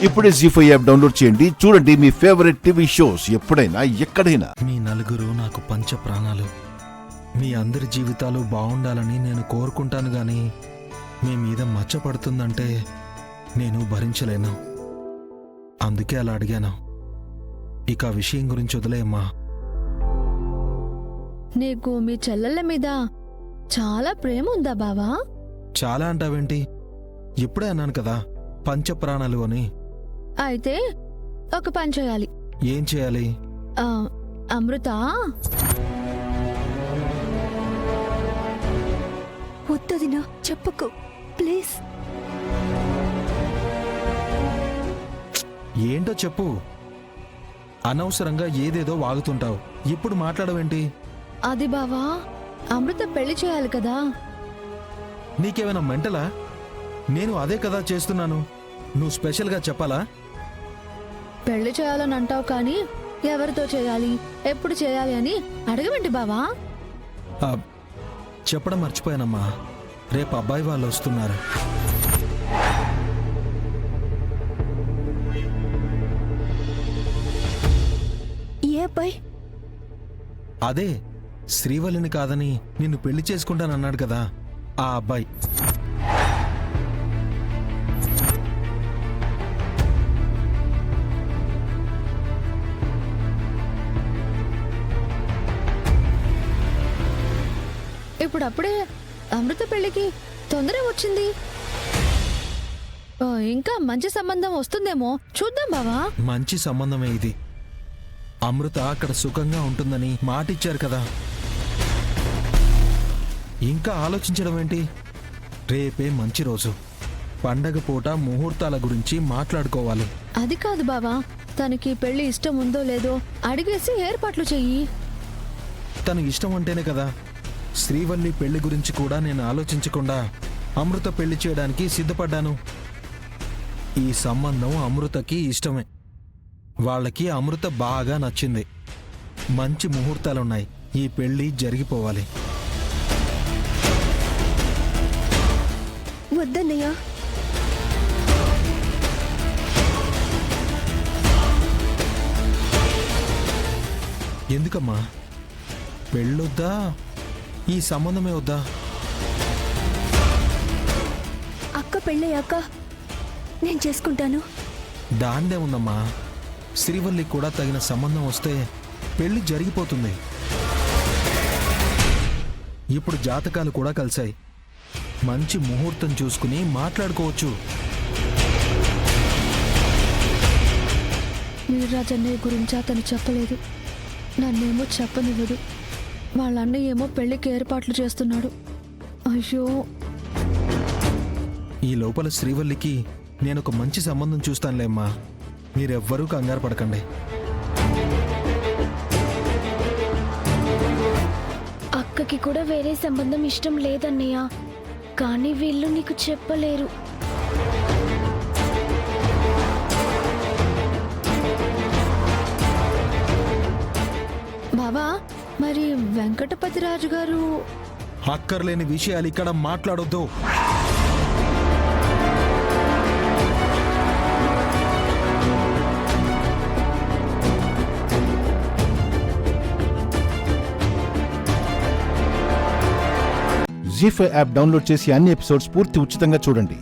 ఇప్పుడే జీ5 app download చేయండి. చూడండి మీ ఫేవరెట్ టీవీ షోస్ ఎప్పుడైనా ఎక్కడైనా. మీ నలుగురు నాకు పంచ ప్రాణాలు. మీ అందరి జీవితాలు బాగుండాలని నేను కోరుకుంటాను, గాని మీ మీద మచ్చ పడుతుందంటే నేను భరించలేను. అందుకే అలా అడిగాను. ఇక ఆ విషయం గురించి వదిలేయమ్మా. నీకు మీ చెల్లెళ్ళ మీద చాలా ప్రేమ ఉందా బావా? చాలా అంటావేంటి? ఇప్పుడే అన్నాను కదా పంచ ప్రాణాలు అని. అయితే ఒక పని చేయాలి. ఏం చేయాలి? అమృత, వద్దదినా, చెప్పకు ప్లీజ్. ఏంటో చెప్పు. అనవసరంగా ఏదేదో వాగుతుంటావు. ఇప్పుడు మాట్లాడవేంటి? అది బావా, అమృత పెళ్లి చేయాలి కదా. నీకేమైనా మెంటలా? నేను అదే కదా చేస్తున్నాను. నువ్వు స్పెషల్గా చెప్పాలా? పెళ్లి చేయాలని అంటావు కానీ ఎవరితో చేయాలి, ఎప్పుడు చేయాలి అని అడగవేంటి బావా? చెప్పడం మర్చిపోయానమ్మా. రేపు అబ్బాయి వాళ్ళు వస్తున్నారు. ఏ అబ్బాయి? అదే శ్రీవల్లిని కాదని నిన్ను పెళ్లి చేసుకుంటానన్నాడు కదా, ఆ అబ్బాయి. ఇప్పుడు అప్పుడే అమృత పెళ్లికి తొందర వచ్చింది. ఇంకా మంచి సంబంధం వస్తుందేమో చూద్దాం బావా. మంచి సంబంధమే ఇది. అమృత అక్కడ సుఖంగా ఉంటుందని మాటిచ్చారు కదా. ఇంకా ఆలోచించడం ఏంటి? రేపే మంచి రోజు. పండగ పూట ముహూర్తాల గురించి మాట్లాడుకోవాలి. అది కాదు బావా, తనకి పెళ్లి ఇష్టం ఉందో లేదో అడిగేసి ఏర్పాట్లు చెయ్యి. తను ఇష్టం అంటేనే కదా. శ్రీవల్లి పెళ్లి గురించి కూడా నేను ఆలోచించకుండా అమృత పెళ్లి చేయడానికి సిద్ధపడ్డాను. ఈ సంబంధం అమృతకి ఇష్టమే. వాళ్ళకి అమృత బాగా నచ్చింది. మంచి ముహూర్తాలున్నాయి. ఈ పెళ్లి జరిగిపోవాలి. వద్దన్నయ్య. ఎందుకమ్మా? పెళ్ళొద్దా? ఈ సంబంధమే వద్దా? అక్క పెళ్ళయ్యాక నేను చేసుకుంటాను. దాందే ఉందమ్మా. శ్రీవల్లి కూడా తగిన సంబంధం వస్తే పెళ్లి జరిగిపోతుంది. ఇప్పుడు జాతకాలు కూడా కలిశాయి. మంచి ముహూర్తం చూసుకుని మాట్లాడుకోవచ్చు. వీర్రాజన్నయ్య గురించి అతను చెప్పలేదు. నన్నేమో చెప్పనివ్వడు. వాళ్ళ అన్నయ్య ఏమో పెళ్లికి ఏర్పాట్లు చేస్తున్నాడు. అయ్యో. ఈ లోపల శ్రీవల్లికి నేనొక మంచి సంబంధం చూస్తానులేమ్మా. మీరెవ్వరూ కంగారు పడకండి. అక్కకి కూడా వేరే సంబంధం ఇష్టం లేదన్నయ్య, కానీ వీళ్ళు నీకు చెప్పలేరు. బావా, మరి వెంకటపతిరాజు గారు? అక్కర్లేని విషయాలు ఇక్కడ మాట్లాడొద్దు. జీ5 యాప్ డౌన్లోడ్ చేసి అన్ని ఎపిసోడ్స్ పూర్తి ఉచితంగా చూడండి.